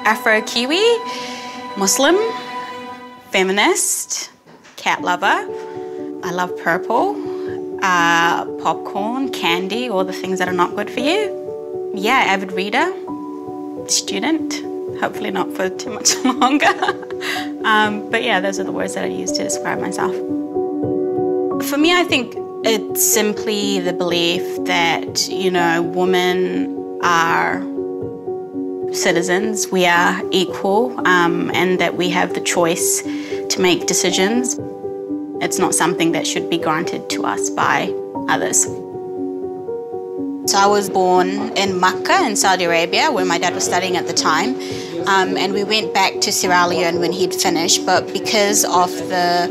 Afro-Kiwi, Muslim, feminist, cat lover. I love purple, popcorn, candy, all the things that are not good for you. Yeah, avid reader, student, hopefully not for too much longer. But yeah, those are the words that I use to describe myself. For me, I think it's simply the belief that, women are citizens, we are equal, and that we have the choice to make decisions. It's not something that should be granted to us by others. So I was born in Makkah in Saudi Arabia, where my dad was studying at the time. And we went back to Sierra Leone when he'd finished, but because of the,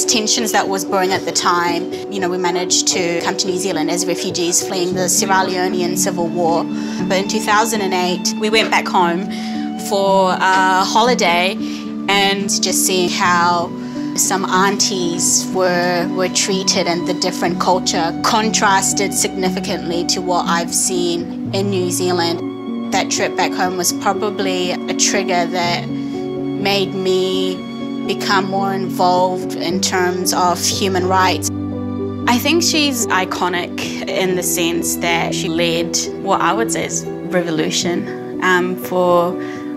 tensions that was brewing at the time, we managed to come to New Zealand as refugees fleeing the Sierra Leonean civil war. But in 2008, we went back home for a holiday and just seeing how some aunties were treated and the different culture contrasted significantly to what I've seen in New Zealand. That trip back home was probably a trigger that made me become more involved in terms of human rights. I think she's iconic in the sense that she led what I would say is revolution for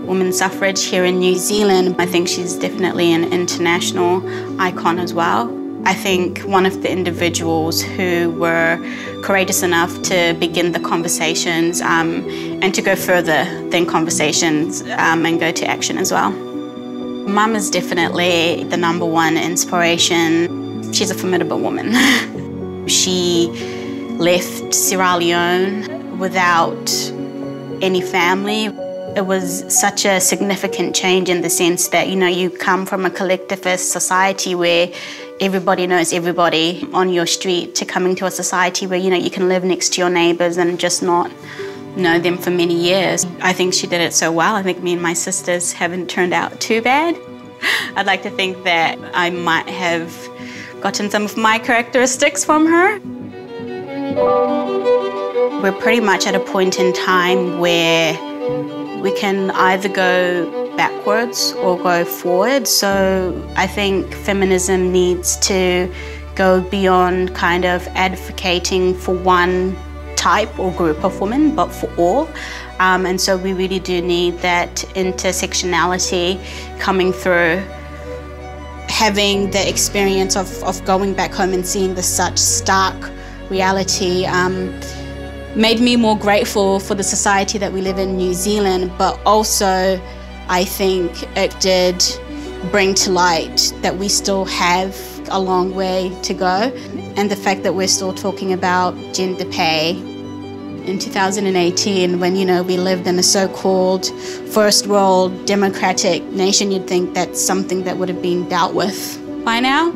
women's suffrage here in New Zealand. I think she's definitely an international icon as well. I think one of the individuals who were courageous enough to begin the conversations and to go further than conversations and go to action as well. Mum is definitely the number one inspiration. She's a formidable woman. She left Sierra Leone without any family. It was such a significant change in the sense that, you come from a collectivist society where everybody knows everybody on your street to coming to a society where, you can live next to your neighbours and just not know them for many years. I think she did it so well. I think me and my sisters haven't turned out too bad. I'd like to think that I might have gotten some of my characteristics from her. We're pretty much at a point in time where we can either go backwards or go forward. So I think feminism needs to go beyond kind of advocating for one type or group of women, but for all. And so we really do need that intersectionality coming through. Having the experience of going back home and seeing the such stark reality made me more grateful for the society that we live in New Zealand, but also I think it did bring to light that we still have a long way to go, and the fact that we're still talking about gender pay in 2018 when, we lived in a so-called first world democratic nation. You'd think that's something that would have been dealt with by now.